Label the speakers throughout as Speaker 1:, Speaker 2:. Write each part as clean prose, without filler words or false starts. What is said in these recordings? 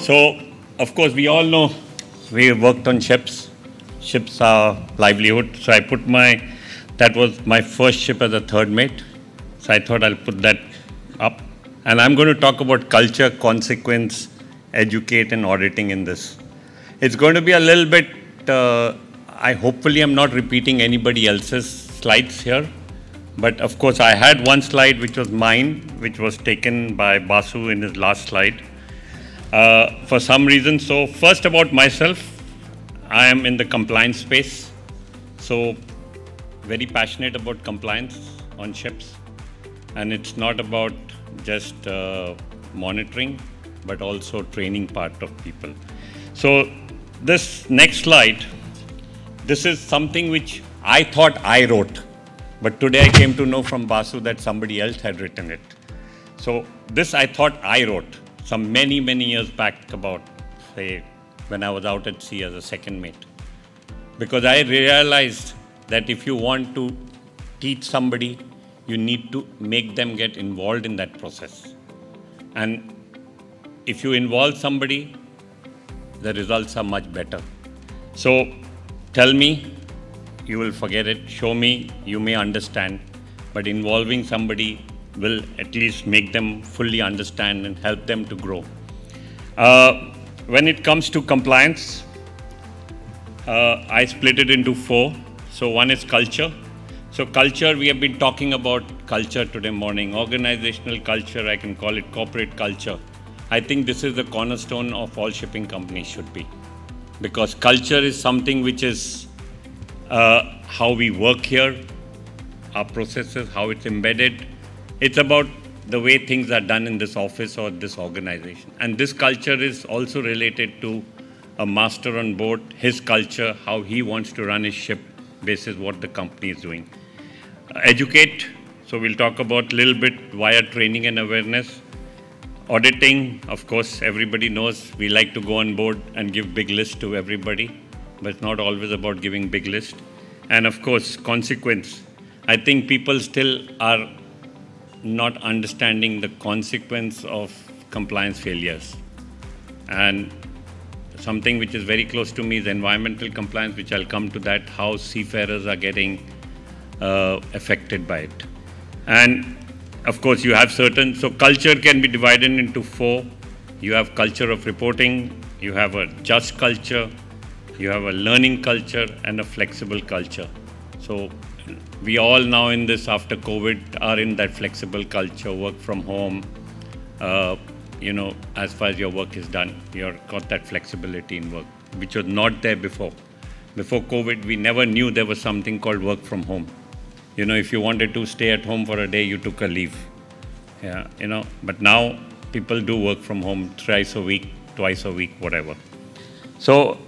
Speaker 1: So, of course, we all know we worked on ships. Ships are livelihood. So I put that was my first ship as a third mate. So I thought I'll put that up. And I'm going to talk about culture, consequence, educate, and auditing in this. It's going to be a little bit, hopefully I'm not repeating anybody else's slides here. But of course, I had one slide which was mine, which was taken by Basu in his last slide. For some reason, so first about myself, I am in the compliance space. So very passionate about compliance on ships. And it's not about just monitoring, but also training part of people. So this next slide, this is something which I thought I wrote, but today I came to know from Basu that somebody else had written it. So this I thought I wrote some many years back, about, say, when I was out at sea as a second mate. Because I realized that if you want to teach somebody, you need to make them get involved in that process. And if you involve somebody, the results are much better. So tell me, you will forget it. Show me, you may understand. But involving somebody will at least make them fully understand and help them to grow. When it comes to compliance, I split it into 4. So one is culture. So culture, we have been talking about culture today morning. Organizational culture, I can call it corporate culture. I think this is the cornerstone of all shipping companies should be. Because culture is something which is how we work here, our processes, how it's embedded. It's about the way things are done in this office or this organization. And this culture is also related to a master on board, his culture, how he wants to run his ship, basis what the company is doing. Educate, so we'll talk about a little bit via training and awareness. Auditing, of course, everybody knows we like to go on board and give big list to everybody, but it's not always about giving big list. And of course, consequence. I think people still are not understanding the consequence of compliance failures. And something which is very close to me is environmental compliance, which I'll come to that, how seafarers are getting affected by it. And of course, you have certain, so culture can be divided into 4. You have culture of reporting, you have a just culture, you have a learning culture, and a flexible culture. So we all now in this, after COVID, are in that flexible culture, work from home. As far as your work is done, you've got that flexibility in work, which was not there before. Before COVID, we never knew there was something called work from home. If you wanted to stay at home for a day, you took a leave. Yeah, but now people do work from home thrice a week, twice a week, whatever. So,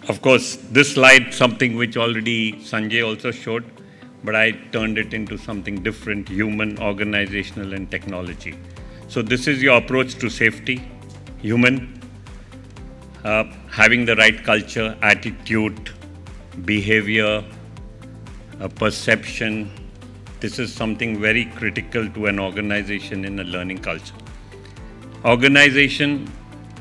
Speaker 1: of course, this slide, something which already Sanjay also showed, but I turned it into something different, human, organizational, and technology. So this is your approach to safety, human, having the right culture, attitude, behavior, perception. This is something very critical to an organization in a learning culture. Organization,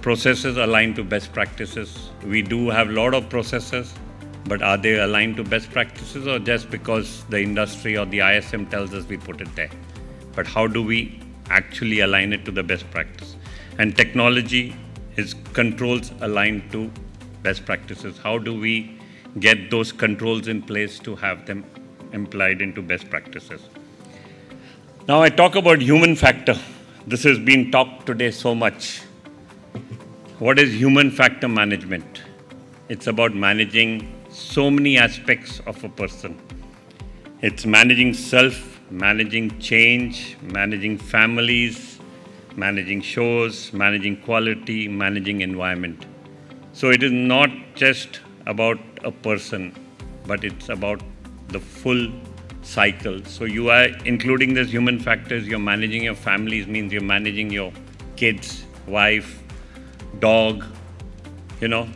Speaker 1: processes aligned to best practices. We do have a lot of processes, but are they aligned to best practices or just because the industry or the ISM tells us we put it there? But how do we actually align it to the best practice? And technology is controls aligned to best practices. How do we get those controls in place to have them implied into best practices? Now I talk about human factor. This has been talked today so much. What is human factor management? It's about managing so many aspects of a person. It's managing self, managing change, managing families, managing shows, managing quality, managing environment. So it is not just about a person, but it's about the full cycle. So you are including these human factors, you're managing your families, means you're managing your kids, wife, dog,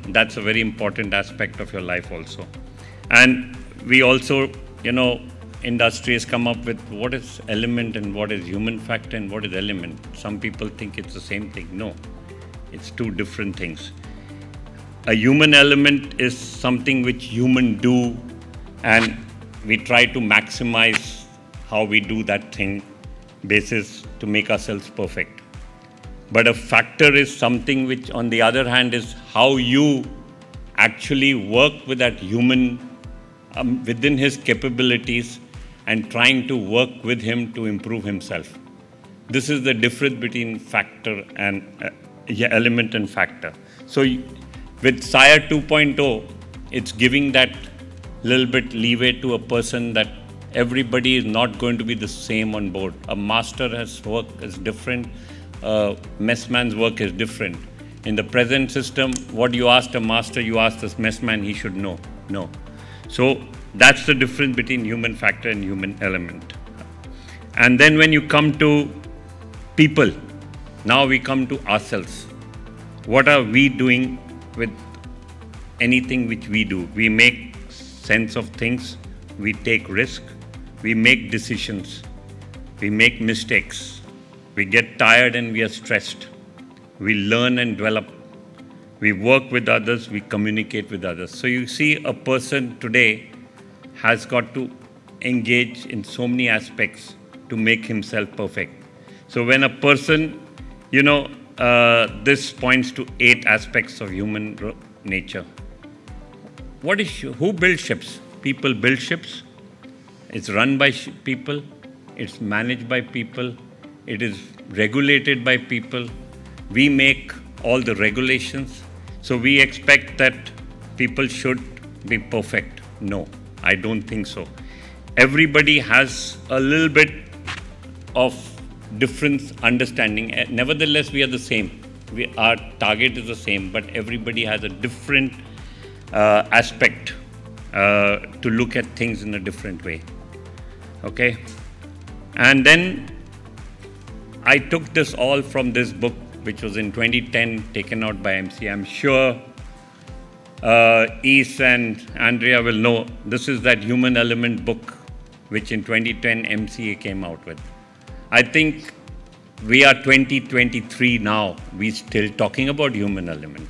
Speaker 1: that's a very important aspect of your life also. And we also, industry has come up with what is element and what is human factor and what is element. Some people think it's the same thing. No, it's two different things. A human element is something which human do, and we try to maximize how we do that thing basis to make ourselves perfect. But a factor is something which, on the other hand, is how you actually work with that human within his capabilities and trying to work with him to improve himself. This is the difference between factor and element and factor. So with SAFETY 2.0, it's giving that little bit leeway to a person that everybody is not going to be the same on board. A master's work is different. A messman's work is different. In the present system, what you ask a master, you ask this messman, he should know. No. So that's the difference between human factor and human element. And then when you come to people, now we come to ourselves. What are we doing with anything which we do? We make sense of things, we take risk, we make decisions, we make mistakes, we get tired and we are stressed, we learn and develop, we work with others, we communicate with others. So you see, a person today has got to engage in so many aspects to make himself perfect. So when a person, this points to 8 aspects of human nature. Who builds ships? People build ships. It's run by people. It's managed by people. It is regulated by people. We make all the regulations. So we expect that people should be perfect. No, I don't think so. Everybody has a little bit of different understanding. Nevertheless, we are the same. Our target is the same, but everybody has a different aspect to look at things in a different way. Okay? And then I took this all from this book, which was in 2010, taken out by MC. I'm sure East and Andrea will know. This is that human element book, which in 2010 MCA came out with. I think we are 2023 now. We're still talking about human element.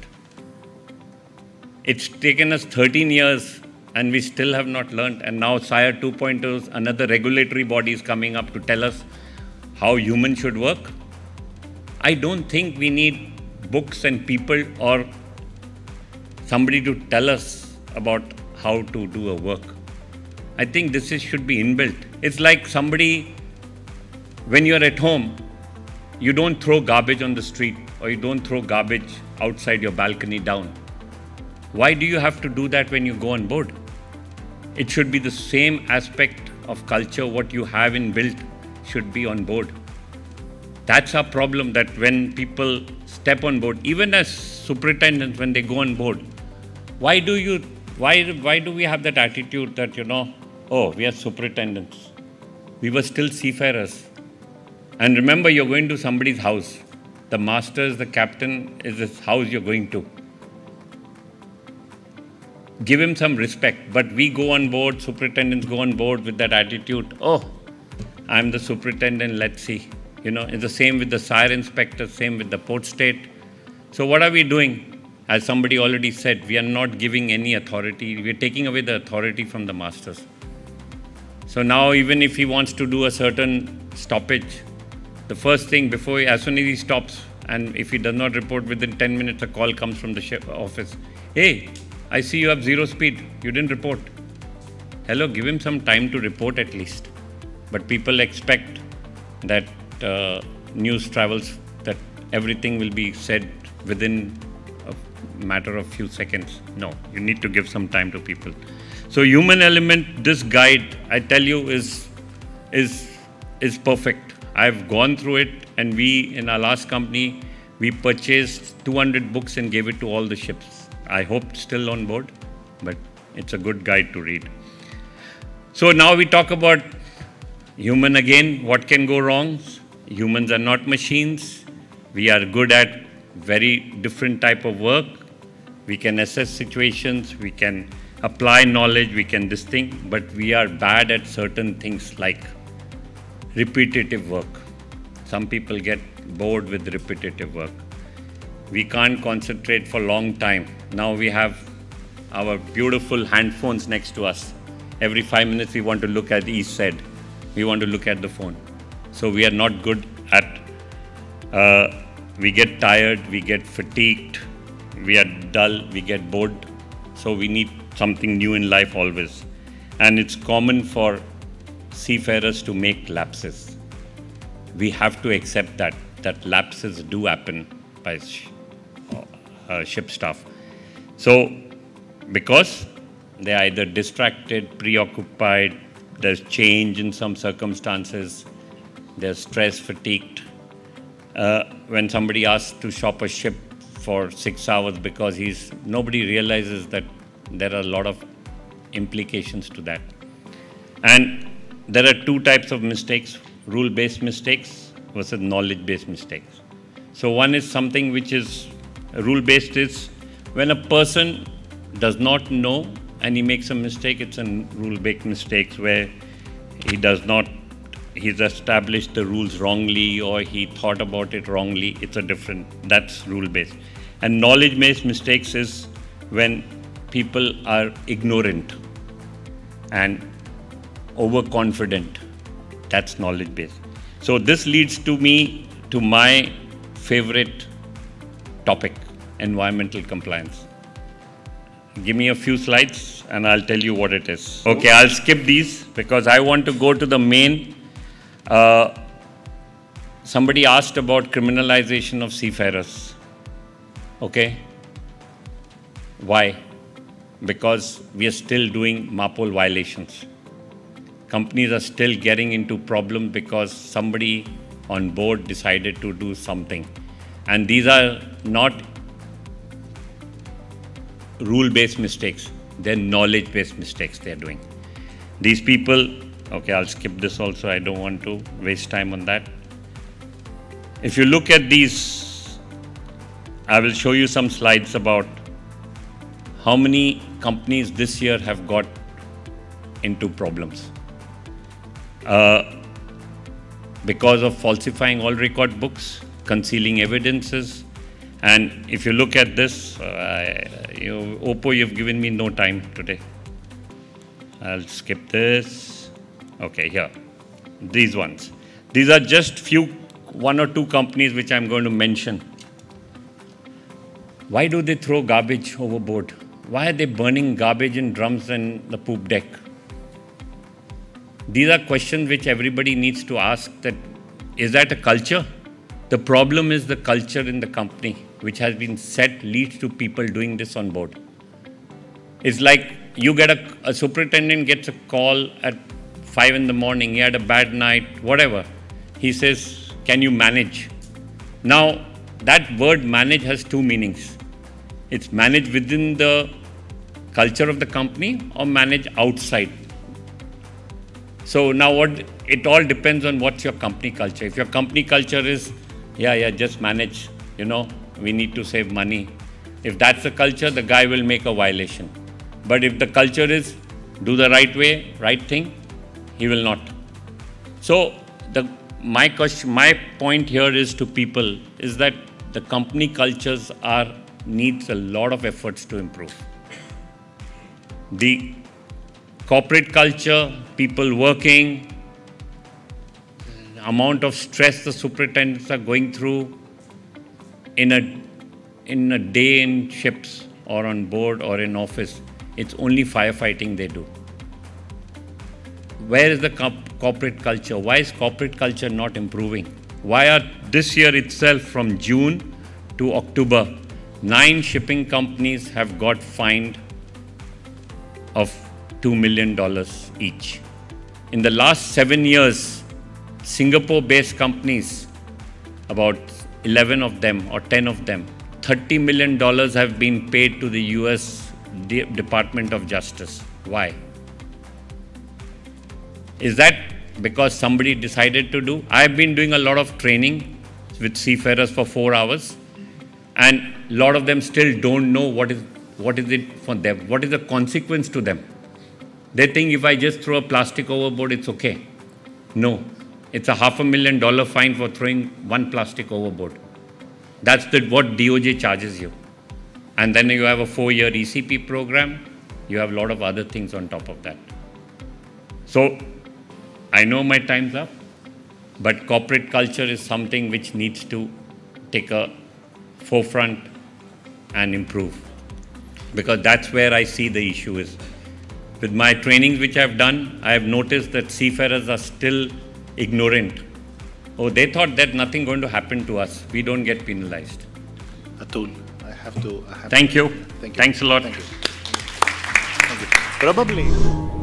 Speaker 1: It's taken us 13 years and we still have not learned. And now SAFETY 2.0, another regulatory body is coming up to tell us how humans should work. I don't think we need books and people or somebody to tell us about how to do a work. I think this should be inbuilt. It's like somebody, when you're at home, you don't throw garbage on the street or you don't throw garbage outside your balcony down. Why do you have to do that when you go on board? It should be the same aspect of culture. What you have inbuilt should be on board. That's our problem, that when people step on board, even as superintendents, when they go on board, why do we have that attitude that, oh, we are superintendents. We were still seafarers. And remember, you're going to somebody's house. The master is the captain, is this house you're going to. Give him some respect. But we go on board, superintendents go on board with that attitude. Oh, I'm the superintendent, let's see. It's the same with the SIRE inspector, same with the port state. So what are we doing? As somebody already said, we are not giving any authority. We're taking away the authority from the masters. So now even if he wants to do a certain stoppage, the first thing as soon as he stops, and if he does not report within 10 minutes, a call comes from the ship office. Hey, I see you have 0 speed. You didn't report. Hello, give him some time to report at least. But people expect that news travels, that everything will be said within a matter of few seconds. No, you need to give some time to people. So human element, this guide, I tell you, is perfect. I've gone through it, and we, in our last company, we purchased 200 books and gave it to all the ships. I hope still on board, but it's a good guide to read. So now we talk about human again. What can go wrong? Humans are not machines. We are good at very different type of work. We can assess situations, we can apply knowledge, we can this thing, but we are bad at certain things like repetitive work. Some people get bored with repetitive work. We can't concentrate for a long time. Now we have our beautiful handphones next to us. Every 5 minutes we want to look at each side. We want to look at the phone. So we are not good at, we get tired, we get fatigued, we are dull, we get bored. So we need something new in life always. And it's common for seafarers to make lapses. We have to accept that lapses do happen by ship staff. So, because they are either distracted, preoccupied, there's change in some circumstances, they're stress fatigued. When somebody asks to shop a ship for 6 hours because nobody realizes that there are a lot of implications to that. And there are two types of mistakes, rule-based mistakes versus knowledge-based mistakes. So one is something which is rule-based is when a person does not know and he makes a mistake, it's a rule-based mistake where he's established the rules wrongly or he thought about it wrongly. That's rule-based. And knowledge-based mistakes is when people are ignorant and overconfident. That's knowledge-based. So this leads to my favorite topic, environmental compliance. Give me a few slides and I'll tell you what it is. Okay, I'll skip these because I want to go to the main. Somebody asked about criminalization of seafarers. Okay. Why? Because we are still doing MAPOL violations. Companies are still getting into problems because somebody on board decided to do something. And these are not rule-based mistakes, they're knowledge-based mistakes they're doing. These people, okay, I'll skip this also, I don't want to waste time on that. If you look at these, I will show you some slides about how many companies this year have got into problems. Because of falsifying all record books, concealing evidences, and if you look at this, Oppo, you've given me no time today. I'll skip this. Okay, here, these ones. These are just one or two companies which I'm going to mention. Why do they throw garbage overboard? Why are they burning garbage in drums and the poop deck? These are questions which everybody needs to ask, that is that a culture? The problem is the culture in the company which has been set leads to people doing this on board. It's like you get a superintendent gets a call at 5 in the morning, he had a bad night, whatever. He says, can you manage? Now, that word manage has two meanings. It's manage within the culture of the company or manage outside. So now it all depends on what's your company culture. If your company culture is, just manage, we need to save money. If that's the culture, the guy will make a violation. But if the culture is do the right way, right thing, he will not. So my point here is to people is that the company cultures needs a lot of efforts to improve. The corporate culture, people working, amount of stress the superintendents are going through in a day in ships or on board or in office, it's only firefighting they do. Where is the corporate culture? Why is corporate culture not improving? Why are this year itself from June to October, 9 shipping companies have got fined of $2 million each. In the last 7 years, Singapore-based companies, about 11 of them or 10 of them, $30 million have been paid to the US Department of Justice. Why? Is that because somebody decided to do? I've been doing a lot of training with seafarers for 4 hours, and a lot of them still don't know what is what is it for them? What is the consequence to them? They think if I just throw a plastic overboard, it's okay. No, it's a $500,000 fine for throwing one plastic overboard. That's what DOJ charges you. And then you have a 4-year ECP program. You have a lot of other things on top of that. So I know my time's up, but corporate culture is something which needs to take a forefront and improve, because that's where I see the issue is. With my trainings which I've done, I have noticed that seafarers are still ignorant. Oh, they thought that nothing going to happen to us. We don't get penalized.
Speaker 2: Atul, I have to.
Speaker 1: Thank you.
Speaker 2: Thank you.
Speaker 1: Thanks a lot.
Speaker 2: Thank you. Thank you. Probably.